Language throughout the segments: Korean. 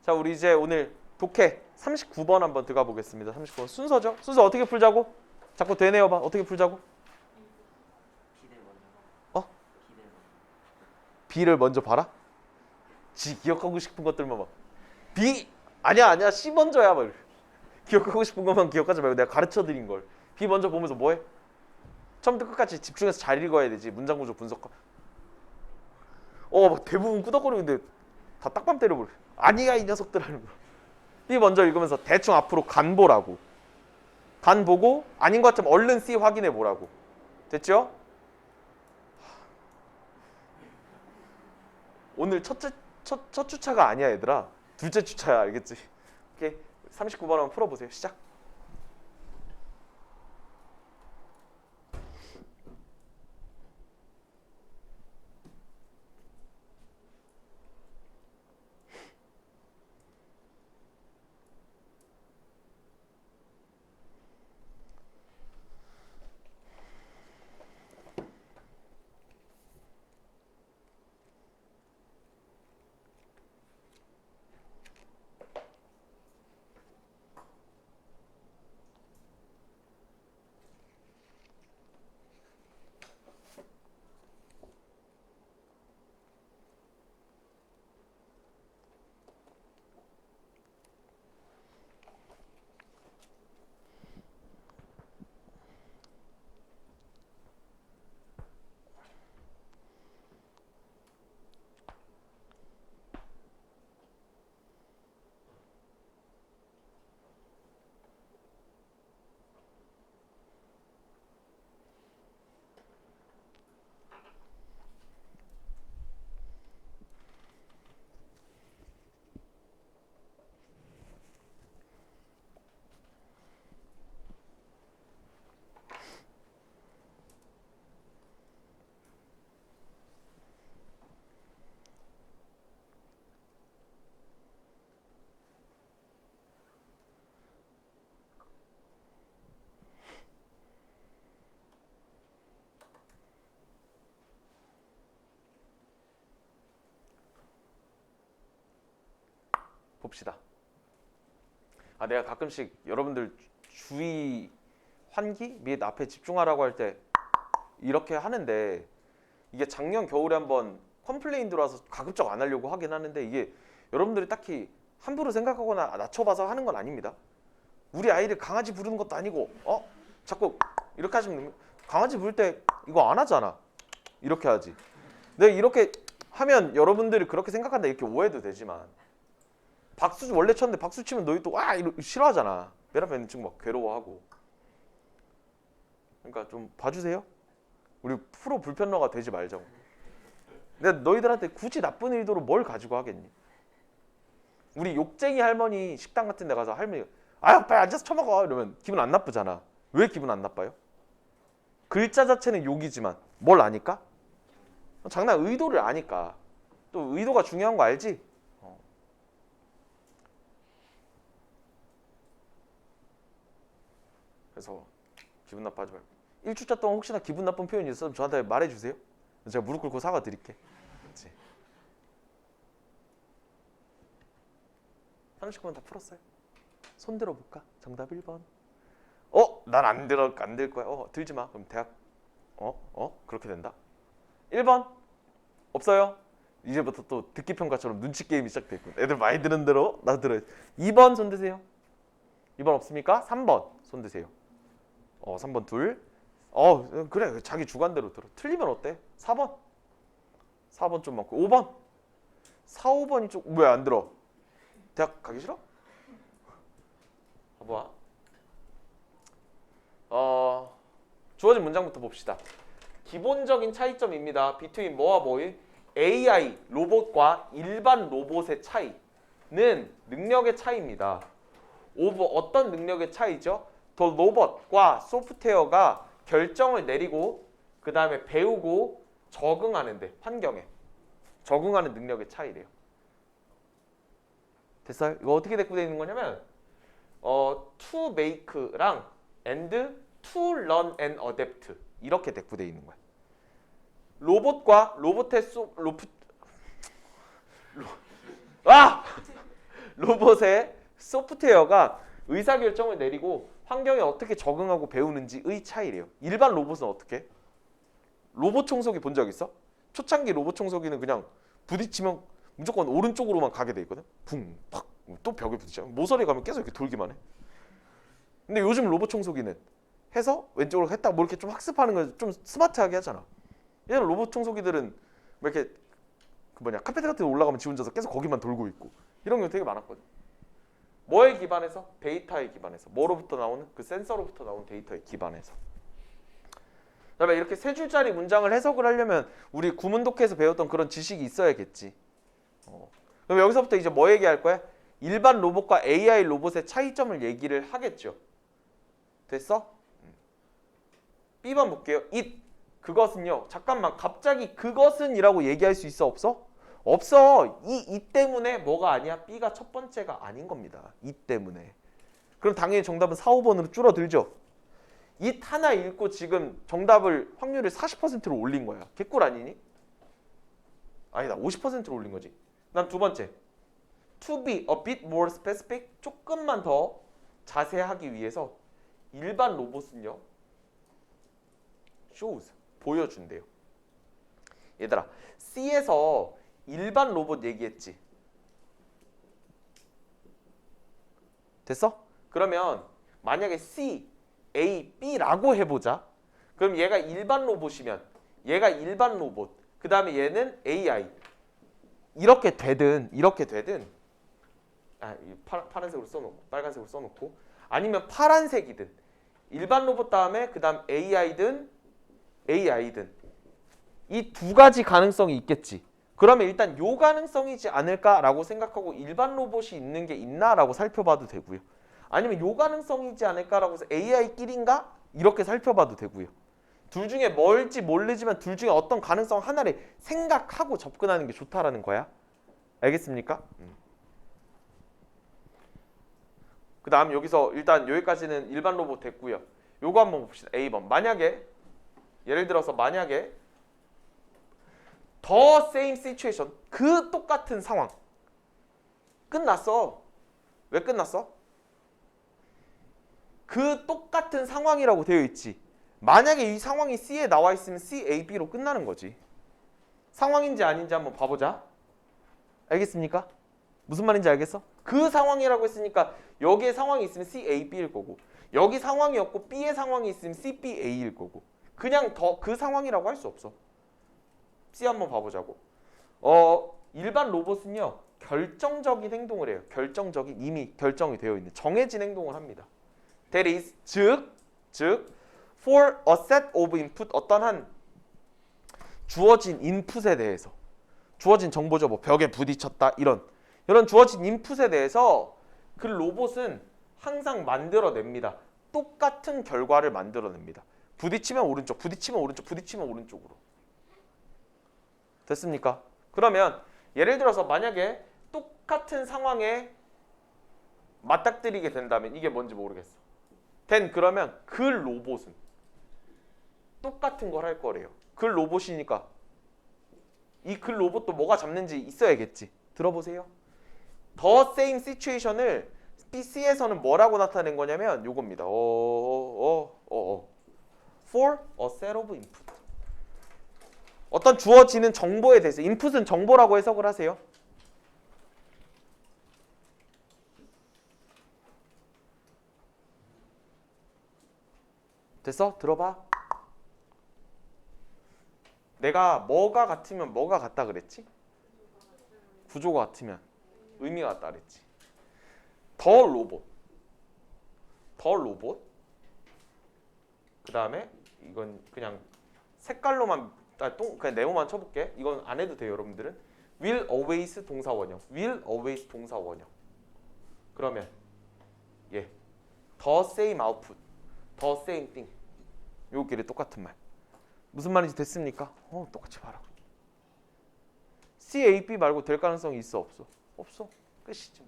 자, 우리 이제 오늘 독해 39번 한번 들어가 보겠습니다. 39번 순서죠? 순서 어떻게 풀자고? 자꾸 되뇌어봐. 어떻게 풀자고? 어? B를 먼저 봐라? 지 기억하고 싶은 것들만 막 B 아니야 C 먼저야 막 기억하고 싶은 것만 기억하지 말고 내가 가르쳐드린 걸 B 먼저 보면서 뭐해? 처음부터 끝까지 집중해서 잘 읽어야 되지. 문장 구조 분석. 막 대부분 끄덕거리는데 다 딱밤 때려버려. 아니야 이 녀석들 하는 거. B 먼저 읽으면서 대충 앞으로 간 보라고. 간 보고 아닌 것 같으면 얼른 C 확인해 보라고. 됐죠? 오늘 첫 주차가 아니야 얘들아. 둘째 주차야. 알겠지? 오케이. 39번 한번 풀어보세요. 시작. 봅시다. 내가 가끔씩 여러분들 주의 환기 및 앞에 집중하라고 할 때 이렇게 하는데 이게 작년 겨울에 한번 컴플레인 들어와서 가급적 안 하려고 하긴 하는데 이게 여러분들이 딱히 함부로 생각하거나 낮춰봐서 하는 건 아닙니다. 우리 아이를 강아지 부르는 것도 아니고 자꾸 이렇게 하시면 강아지 부를 때 이거 안 하잖아. 이렇게 하지. 내가 이렇게 하면 여러분들이 그렇게 생각한다 이렇게 오해도 되지만 박수 원래 쳤는데 박수 치면 너희 또 싫어하잖아. 맨 앞에 있는 친구 막 괴로워하고. 그러니까 좀 봐주세요. 우리 프로 불편러가 되지 말자고. 내가 너희들한테 굳이 나쁜 의도로 뭘 가지고 하겠니? 우리 욕쟁이 할머니 식당 같은 데 가서 할머니가 빨리 앉아서 처먹어 이러면 기분 안 나쁘잖아. 왜 기분 안 나빠요? 글자 자체는 욕이지만 뭘 아니까? 장난 의도를 아니까. 또 의도가 중요한 거 알지? 그래서 기분 나빠하지 말고 1주차 동안 혹시나 기분 나쁜 표현이 있으면 저한테 말해주세요. 제가 무릎 꿇고 사과드릴게. 그렇지. 39번 다 풀었어요. 손 들어볼까? 정답 1번. 난 안 들 거야. 들지 마. 그럼 대학 그렇게 된다. 1번 없어요. 이제부터 또 듣기 평가처럼 눈치 게임이 시작됐군. 애들 많이 들은 대로 나도 들어요. 2번 손 드세요. 2번 없습니까? 3번 손 드세요. 3번 둘. 그래 자기 주관대로 들어. 틀리면 어때? 4번. 4번 좀 많고 5번. 4, 5번이 좀 왜 안 들어? 대학 가기 싫어? 봐봐. 주어진 문장부터 봅시다. 기본적인 차이점입니다. between 뭐와 뭐의? AI 로봇과 일반 로봇의 차이는 능력의 차이입니다. over 어떤 능력의 차이죠? 더 로봇과 소프트웨어가 결정을 내리고 그 다음에 배우고 적응하는데 환경에 적응하는 능력의 차이래요. 됐어요? 이거 어떻게 대꾸되어 있는 거냐면 to make랑 and to learn and adapt 이렇게 대꾸되어 있는 거야. 로봇과 로봇의 로봇의 소프트웨어가 의사결정을 내리고 환경에 어떻게 적응하고 배우는지의 차이래요. 일반 로봇은 어떻게? 로봇 청소기 본 적 있어? 초창기 로봇 청소기는 그냥 부딪히면 무조건 오른쪽으로만 가게 돼 있거든. 붕, 팍, 또 벽에 부딪혀. 모서리 가면 계속 이렇게 돌기만 해. 근데 요즘 로봇 청소기는 해서 왼쪽으로 했다 뭐 이렇게 좀 학습하는 걸 좀 스마트하게 하잖아. 얘는 로봇 청소기들은 뭐 이렇게 그 뭐냐 카페트 같은 데 올라가면 지 혼자서 계속 거기만 돌고 있고 이런 게 되게 많았거든. 뭐에 기반해서? 데이터에 기반해서. 뭐로부터 나오는? 그 센서로부터 나온 데이터에 기반해서. 그다음에 이렇게 세 줄짜리 문장을 해석을 하려면 우리 구문독해에서 배웠던 그런 지식이 있어야겠지. 그럼 여기서부터 이제 뭐 얘기할 거야? 일반 로봇과 AI 로봇의 차이점을 얘기를 하겠죠. 됐어? B번 볼게요. it. 그것은요. 잠깐만. 갑자기 그것은 이라고 얘기할 수 있어? 없어? 없어. 이 때문에 뭐가 아니야? B가 첫 번째가 아닌 겁니다. 이 때문에. 그럼 당연히 정답은 4, 5번으로 줄어들죠. it 하나 읽고 지금 정답을 확률을 40%로 올린 거야. 개꿀 아니니? 아니다. 50%로 올린 거지. 그다음 두 번째. To be a bit more specific. 조금만 더 자세하기 위해서 일반 로봇은요. shows. 보여준대요. 얘들아. C에서 일반 로봇 얘기했지. 됐어? 그러면 만약에 C, A, B라고 해보자. 그럼 얘가 일반 로봇이면 얘가 일반 로봇. 그 다음에 얘는 AI. 이렇게 되든 파란색으로 써놓고 빨간색으로 써놓고 아니면 파란색이든 일반 로봇 다음에 그 다음 AI든 이 두 가지 가능성이 있겠지. 그러면 일단 요 가능성이지 않을까라고 생각하고 일반 로봇이 있는 게 있나라고 살펴봐도 되고요. 아니면 요 가능성이지 않을까라고 해서 AI끼리인가? 이렇게 살펴봐도 되고요. 둘 중에 뭘지 모르지만 둘 중에 어떤 가능성 하나를 생각하고 접근하는 게 좋다라는 거야. 알겠습니까? 그 다음 여기서 일단 여기까지는 일반 로봇 됐고요. 요거 한번 봅시다. A번. 만약에 예를 들어서 만약에 the same situation 그 똑같은 상황 끝났어. 왜 끝났어? 그 똑같은 상황이라고 되어 있지. 만약에 이 상황이 C에 나와 있으면 C, A, B로 끝나는 거지. 상황인지 아닌지 한번 봐보자. 알겠습니까? 무슨 말인지 알겠어? 그 상황이라고 했으니까 여기에 상황이 있으면 C, A, B일 거고 여기 상황이 없고 B의 상황이 있으면 C, B, A일 거고 그냥 더 그 상황이라고 할 수 없어. C 한번 봐보자고. 일반 로봇은요. 결정적인 행동을 해요. 결정적인 이미 결정이 되어 있는 정해진 행동을 합니다. That is 즉 for a set of input 어떤 한 주어진 인풋에 대해서 주어진 정보죠. 뭐 벽에 부딪혔다 이런 주어진 인풋에 대해서 그 로봇은 항상 만들어냅니다. 똑같은 결과를 만들어냅니다. 부딪히면 오른쪽, 부딪히면 오른쪽, 부딪히면 오른쪽으로. 됐습니까? 그러면 예를 들어서 만약에 똑같은 상황에 맞닥뜨리게 된다면 이게 뭔지 모르겠어. 그러면 그 로봇은 똑같은 걸 할 거래요. 그 로봇이니까 이 그 로봇도 뭐가 잡는지 있어야겠지. 들어보세요. The same situation을 C에서는 뭐라고 나타낸 거냐면 요겁니다. For a set of input. 어떤 주어지는 정보에 대해서 인풋은 정보라고 해석을 하세요. 됐어? 들어봐. 내가 뭐가 같으면 뭐가 같다 그랬지? 구조가 같으면 의미가 같다 그랬지. 더 로봇. 그 다음에 이건 그냥 색깔로만 그냥 네모만 쳐볼게. 이건 안 해도 돼요, 여러분들은. will always 동사 원형. will always 동사 원형. 그러면 the same output, the same thing. 요 길이 똑같은 말. 무슨 말인지 됐습니까? 똑같이 봐라. C, A, B 말고 될 가능성이 있어, 없어? 없어. 끝이지.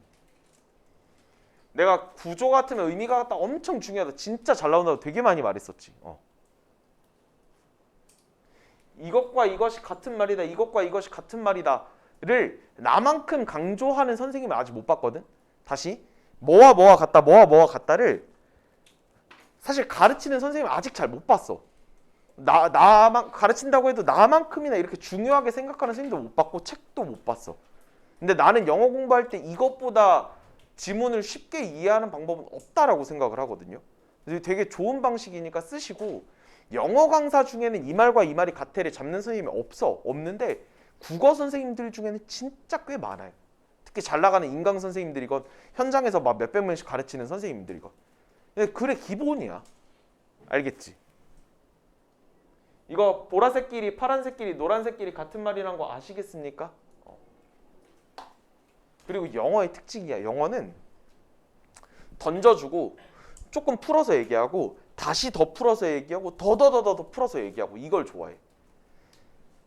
내가 구조 같으면 의미가 같다 엄청 중요하다. 진짜 잘 나온다고 되게 많이 말했었지. 이것과 이것이 같은 말이다. 이것과 이것이 같은 말이다를 나만큼 강조하는 선생님을 아직 못 봤거든. 다시 뭐와 같다를 사실 가르치는 선생님 아직 잘 못 봤어. 나만 가르친다고 해도 나만큼이나 이렇게 중요하게 생각하는 선생님도 못 봤고 책도 못 봤어. 근데 나는 영어 공부할 때 이것보다 지문을 쉽게 이해하는 방법은 없다라고 생각을 하거든요. 되게 좋은 방식이니까 쓰시고, 영어 강사 중에는 이 말과 이 말이 같애를 잡는 선생님이 없는데 국어 선생님들 중에는 진짜 꽤 많아요. 특히 잘 나가는 인강 선생님들이건 현장에서 막 몇백 명씩 가르치는 선생님들이건. 그래 기본이야. 알겠지? 이거 보라색 길이, 파란색 길이, 노란색 길이 같은 말이란 거 아시겠습니까? 그리고 영어의 특징이야. 영어는 던져주고 조금 풀어서 얘기하고 다시 더 풀어서 얘기하고 더 풀어서 얘기하고 이걸 좋아해.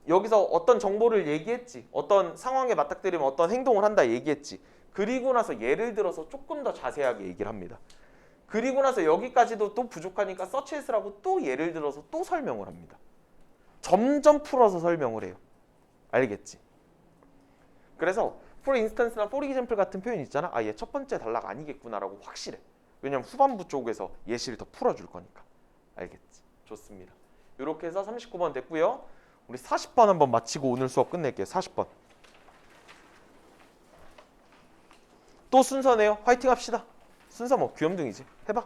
여기서 어떤 정보를 얘기했지. 어떤 상황에 맞닥뜨리면 어떤 행동을 한다 얘기했지. 그리고 나서 예를 들어서 조금 더 자세하게 얘기를 합니다. 그리고 나서 여기까지도 또 부족하니까 서치해서 하고 또 예를 들어서 또 설명을 합니다. 점점 풀어서 설명을 해요. 알겠지? 그래서 for instance나 for example 같은 표현 있잖아. 얘 첫 번째 단락 아니겠구나라고 확실해. 왜냐면 후반부 쪽에서 예시를 더 풀어줄 거니까. 알겠지? 좋습니다. 이렇게 해서 39번 됐고요. 우리 40번 한번 마치고 오늘 수업 끝낼게요. 40번. 또 순서네요. 화이팅 합시다. 순서 뭐 귀염둥이지. 해봐.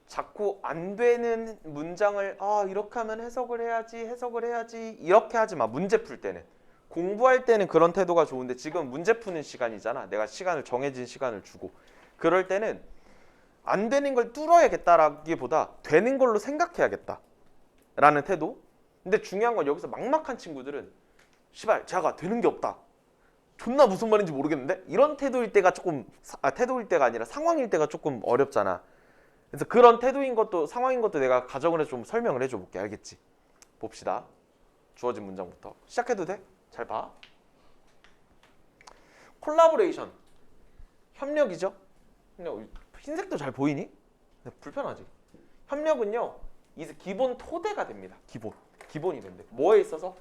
자꾸 안 되는 문장을 이렇게 하면 해석을 해야지 이렇게 하지 마. 문제 풀 때는. 공부할 때는 그런 태도가 좋은데 지금 문제 푸는 시간이잖아. 내가 시간을 정해진 시간을 주고. 그럴 때는 안 되는 걸 뚫어야겠다라기보다 되는 걸로 생각해야겠다 라는 태도. 근데 중요한 건 여기서 막막한 친구들은 시발 제가 되는 게 없다. 존나 무슨 말인지 모르겠는데? 이런 태도일 때가 조금 태도일 때가 아니라 상황일 때가 조금 어렵잖아. 그래서 그런 태도인 것도 상황인 것도 내가 가정을 해서 좀 설명을 해줘 볼게. 알겠지? 봅시다. 주어진 문장부터 시작해도 돼? 잘 봐. 콜라보레이션 협력이죠. 흰색도 잘 보이니? 불편하지? 협력은요 이제 기본 토대가 됩니다. 기본이 된대. 뭐에 있어서?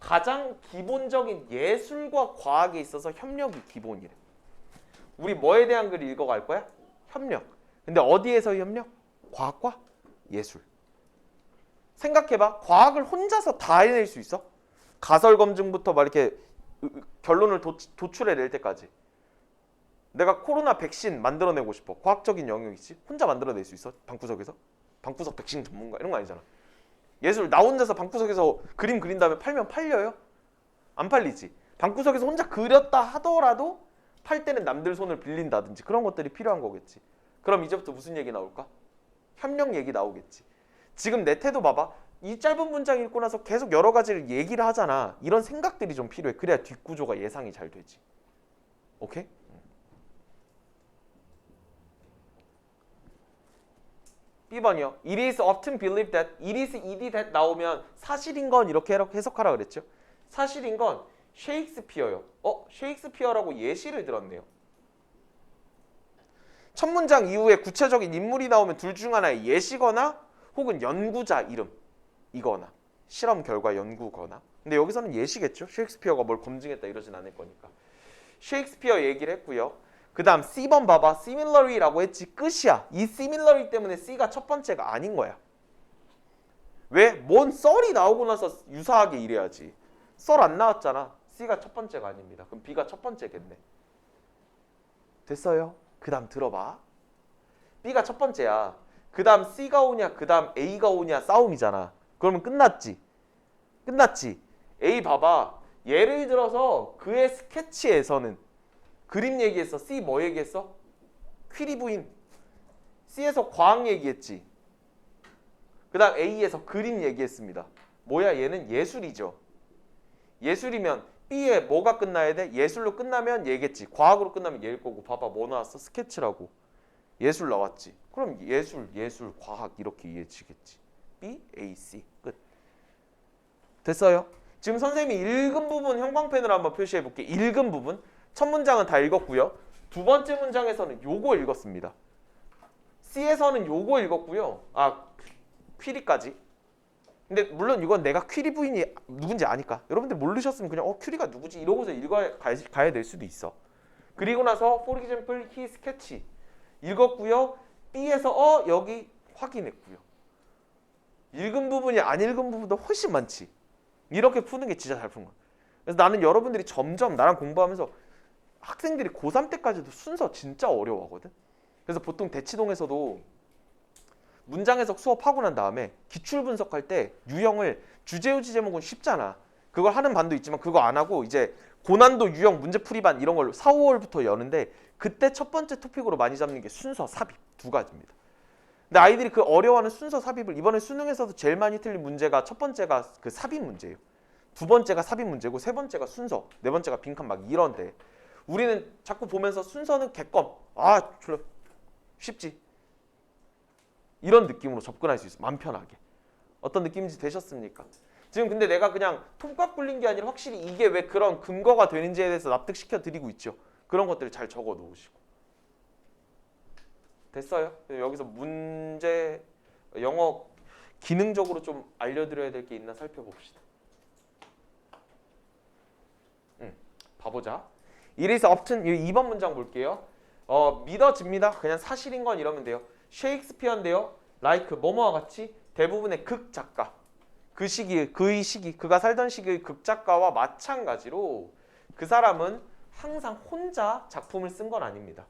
가장 기본적인 예술과 과학에 있어서 협력이 기본이래. 우리 뭐에 대한 글을 읽어갈 거야? 협력. 근데 어디에서 협력? 과학과 예술. 생각해봐. 과학을 혼자서 다 해낼 수 있어? 가설 검증부터 막 이렇게 결론을 도출해낼 때까지. 내가 코로나 백신 만들어내고 싶어. 과학적인 영역이지. 혼자 만들어낼 수 있어? 방구석에서? 방구석 백신 전문가 이런 거 아니잖아. 예술 나 혼자서 방구석에서 그림 그린 다음에 팔면 팔려요? 안 팔리지. 방구석에서 혼자 그렸다 하더라도 팔 때는 남들 손을 빌린다든지 그런 것들이 필요한 거겠지. 그럼 이제부터 무슨 얘기 나올까? 협력 얘기 나오겠지. 지금 내 태도 봐봐. 이 짧은 문장 읽고 나서 계속 여러 가지를 얘기를 하잖아. 이런 생각들이 좀 필요해. 그래야 뒷구조가 예상이 잘 되지. 오케이? B번이요. It is often believed that it is ed that 나오면 사실인 건 이렇게 해석하라 그랬죠. 사실인 건 셰익스피어요. 셰익스피어라고 예시를 들었네요. 첫 문장 이후에 구체적인 인물이 나오면 둘 중 하나의 예시거나 혹은 연구자 이름이거나 실험 결과 연구거나. 근데 여기서는 예시겠죠. 셰익스피어가 뭘 검증했다 이러진 않을 거니까. 셰익스피어 얘기를 했고요. 그 다음 C번 봐봐. similarly라고 했지. 끝이야. 이 similarly 때문에 C가 첫 번째가 아닌 거야. 왜? 뭔 썰이 나오고 나서 유사하게 이래야지. 썰 안 나왔잖아. C가 첫 번째가 아닙니다. 그럼 B가 첫 번째겠네. 됐어요? 그 다음 들어봐. B가 첫 번째야. 그 다음 C가 오냐 그 다음 A가 오냐 싸움이잖아. 그러면 끝났지. 끝났지. A 봐봐. 예를 들어서 그의 스케치에서는 그림 얘기했어. C 뭐 얘기했어? 퀴리 부인. C에서 과학 얘기했지. 그 다음 A에서 그림 얘기했습니다. 뭐야 얘는 예술이죠. 예술이면 B에 뭐가 끝나야 돼? 예술로 끝나면 얘겠지. 과학으로 끝나면 얘일 거고. 봐봐 뭐 나왔어? 스케치라고. 예술 나왔지. 그럼 예술, 과학 이렇게 이해지겠지. B, A, C 끝. 됐어요? 지금 선생님이 읽은 부분 형광펜으로 한번 표시해 볼게. 읽은 부분. 첫 문장은 다 읽었고요. 두 번째 문장에서는 요거 읽었습니다. C에서는 요거 읽었고요. 퀴리까지. 근데 물론 이건 내가 퀴리 부인이 누군지 아니까. 여러분들 모르셨으면 그냥 퀴리가 누구지 이러고서 가야 될 수도 있어. 그리고 나서 for example he sketch 읽었고요. B에서 여기 확인했고요. 읽은 부분이 안 읽은 부분도 훨씬 많지. 이렇게 푸는 게 진짜 잘 푸는 거야. 그래서 나는 여러분들이 점점 나랑 공부하면서 학생들이 고3 때까지도 순서 진짜 어려워하거든. 그래서 보통 대치동에서도 문장 해석 수업하고 난 다음에 기출 분석할 때 유형을 주제요지 제목은 쉽잖아. 그걸 하는 반도 있지만 그거 안 하고 이제 고난도 유형 문제풀이반 이런 걸 4, 5월부터 여는데 그때 첫 번째 토픽으로 많이 잡는 게 순서 삽입 두 가지입니다. 근데 아이들이 그 어려워하는 순서 삽입을 이번에 수능에서도 제일 많이 틀린 문제가 첫 번째가 그 삽입 문제예요. 두 번째가 삽입 문제고 세 번째가 순서, 네 번째가 빈칸 막 이런데 우리는 자꾸 보면서 순서는 객관. 졸라 쉽지. 이런 느낌으로 접근할 수 있어. 맘 편하게. 어떤 느낌인지 되셨습니까? 지금 근데 내가 그냥 통꽉 굴린 게 아니라 확실히 이게 왜 그런 근거가 되는지에 대해서 납득시켜 드리고 있죠. 그런 것들을 잘 적어 놓으시고. 됐어요? 여기서 문제 영어 기능적으로 좀 알려드려야 될 게 있나 살펴봅시다. 봐보자. It is often 2번 문장 볼게요. 믿어집니다. 그냥 사실인 건 이러면 돼요. 셰익스피어인데요. like 뭐뭐와 같이 대부분의 극 작가. 그의 시기, 그가 살던 시기의 극 작가와 마찬가지로 그 사람은 항상 혼자 작품을 쓴 건 아닙니다.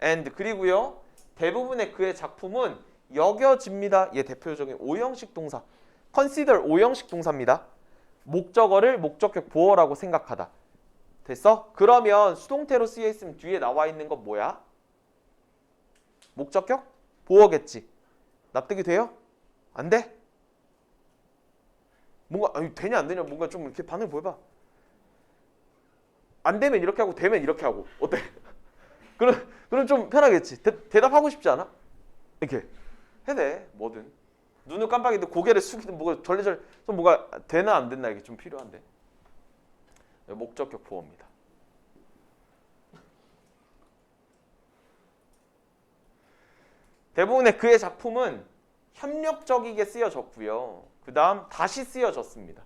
and 그리고요. 대부분의 그의 작품은 여겨집니다. 얘 대표적인 5형식 동사. consider 5형식 동사입니다. 목적어를 목적격 보어라고 생각하다. 됐어? 그러면 수동태로 쓰여 있으면 뒤에 나와 있는 건 뭐야? 목적격? 보어겠지. 납득이 돼요? 안 돼? 뭔가 되냐 안 되냐 뭔가 좀 이렇게 반응 보여봐. 안 되면 이렇게 하고 되면 이렇게 하고 어때? 그럼 좀 편하겠지. 대답하고 싶지 않아? 이렇게 해야 돼. 뭐든 눈을 깜빡이든 고개를 숙이든 뭐가 절레절레 좀 뭐가 되나 안 됐나 이게 좀 필요한데. 목적격 보어입니다. 대부분의 그의 작품은 협력적이게 쓰여졌고요. 그 다음 다시 쓰여졌습니다.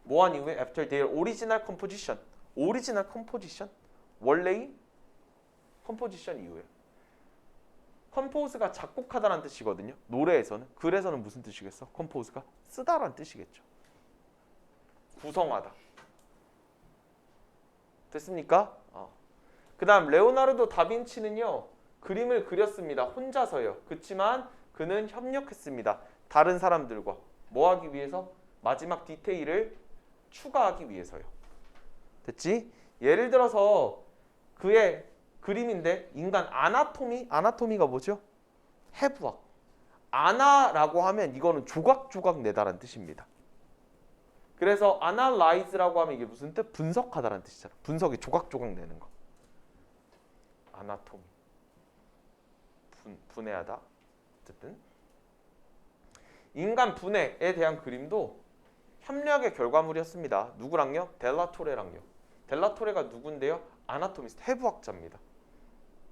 뭐한 이후에 after their original composition. original composition? 원래의 컴포지션 이후에. 컴포즈가 작곡하다라는 뜻이거든요. 노래에서는. 글에서는 무슨 뜻이겠어? 컴포즈가 쓰다라는 뜻이겠죠. 구성하다. 됐습니까? 그 다음 레오나르도 다빈치는요. 그림을 그렸습니다. 혼자서요. 그렇지만 그는 협력했습니다. 다른 사람들과. 뭐 하기 위해서? 마지막 디테일을 추가하기 위해서요. 됐지? 예를 들어서 그의 그림인데 인간 아나토미가 뭐죠? 해부학. 아나라고 하면 이거는 조각조각 내다라는 뜻입니다. 그래서 analyze라고 하면 이게 무슨 뜻? 분석하다라는 뜻이잖아. 분석이 조각조각 내는 거. 아나토미. 분해하다. 어쨌든 인간 분해에 대한 그림도 협력의 결과물이었습니다. 누구랑요? 델라토레랑요. 델라토레가 누군데요? 아나토미스트, 해부학자입니다.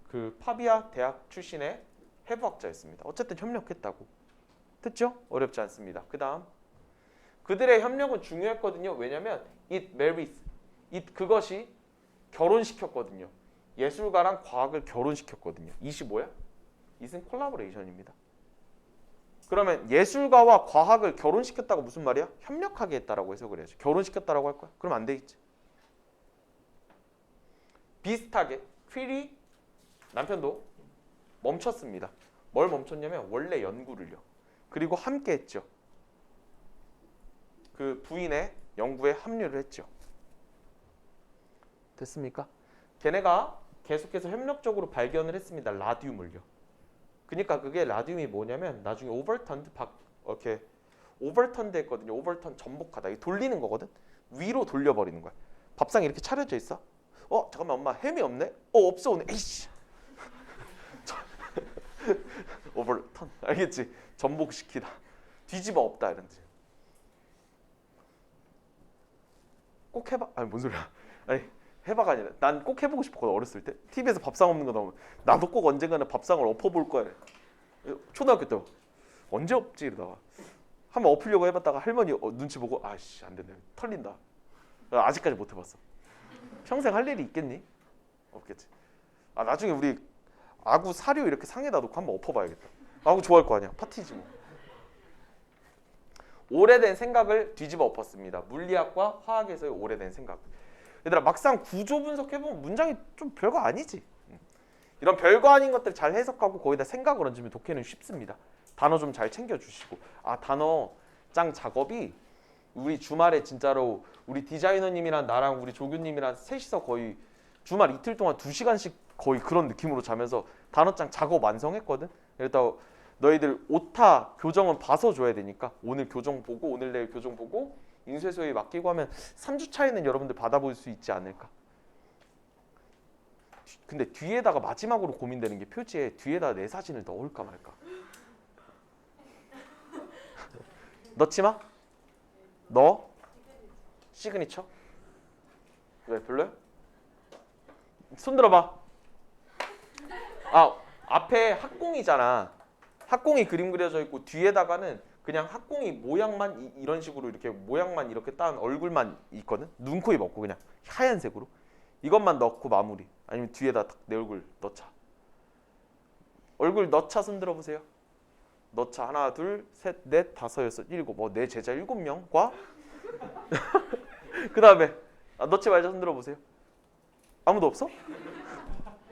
그 파비아 대학 출신의 해부학자였습니다. 어쨌든 협력했다고. 됐죠? 어렵지 않습니다. 그 다음 그들의 협력은 중요했거든요. 왜냐면 it marries, 그것이 결혼시켰거든요. 예술가랑 과학을 결혼시켰거든요. 25야? it은 콜라보레이션입니다. 그러면 예술가와 과학을 결혼시켰다고 무슨 말이야? 협력하게 했다라고 해석을 해야지. 결혼시켰다라고 할 거야? 그럼 안 되겠지. 비슷하게 퀴리 남편도 멈췄습니다. 뭘 멈췄냐면 원래 연구를요. 그리고 함께 했죠. 그 부인의 연구에 합류를 했죠. 됐습니까? 걔네가 계속해서 협력적으로 발견을 했습니다. 라듐을요. 그러니까 그게 라듐이 뭐냐면 나중에 이렇게 오버턴드 했거든요. 오버턴 전복하다. 이게 돌리는 거거든. 위로 돌려버리는 거야. 밥상에 이렇게 차려져 있어. 잠깐만 엄마 햄이 없네. 없어 오늘. 에이씨. 오버턴. 알겠지? 전복시키다. 뒤집어 엎다 이런 뜻. 꼭 해봐. 아니 뭔 소리야. 아니 해봐가 아니라 난 꼭 해보고 싶었거든 어렸을 때. TV에서 밥상 없는 거 나오면 나도 꼭 언젠가는 밥상을 엎어볼 거야. 초등학교 때 언제 엎지 이러다가 한번 엎으려고 해봤다가 할머니 눈치 보고 아씨 안 된다 털린다. 아직까지 못 해봤어. 평생 할 일이 있겠니? 없겠지. 나중에 우리 아구 사료 이렇게 상에다 놓고 한번 엎어봐야겠다. 아구 좋아할 거 아니야. 파티지 뭐. 오래된 생각을 뒤집어 엎었습니다. 물리학과 화학에서의 오래된 생각. 얘들아 막상 구조 분석해보면 문장이 좀 별거 아니지. 이런 별거 아닌 것들 잘 해석하고 거기다 생각을 얹으면 독해는 쉽습니다. 단어 좀 잘 챙겨주시고. 단어 짱 작업이 우리 주말에 진짜로 우리 디자이너님이랑 나랑 우리 조교님이랑 셋이서 거의 주말 이틀 동안 2시간씩 거의 그런 느낌으로 자면서 단어장 작업 완성했거든. 그래서 너희들 오타 교정은 봐서 줘야 되니까 오늘 교정 보고 오늘 내일 교정 보고 인쇄소에 맡기고 하면 3주 차이는 여러분들 받아볼 수 있지 않을까. 근데 뒤에다가 마지막으로 고민되는 게 표지에 뒤에다 내 사진을 넣을까 말까. 넣지 마? 넣어? 시그니처? 왜 별로야? 손 들어봐. 앞에 학공이잖아. 학공이 그림 그려져 있고 뒤에다가는 그냥 학공이 모양만 이런 식으로 이렇게 모양만 이렇게 딴 얼굴만 있거든. 눈, 코, 입 없고 그냥 하얀색으로. 이것만 넣고 마무리. 아니면 뒤에다 내 얼굴 넣자. 얼굴 넣자. 손 들어보세요. 넣자. 하나, 둘, 셋, 넷, 다섯, 여섯, 일곱. 내 제자 7명과 그 다음에 넣지 말자. 손 들어보세요. 아무도 없어?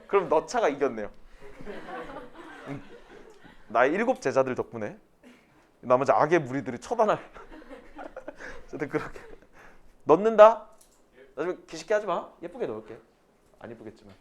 그럼 넣자가 이겼네요. 나의 7 제자들 덕분에 나머지 악의 무리들이 처단할. 어쨌든 그렇게 넣는다. 나중에 기식게 하지 마. 예쁘게 넣을게. 안 예쁘겠지만.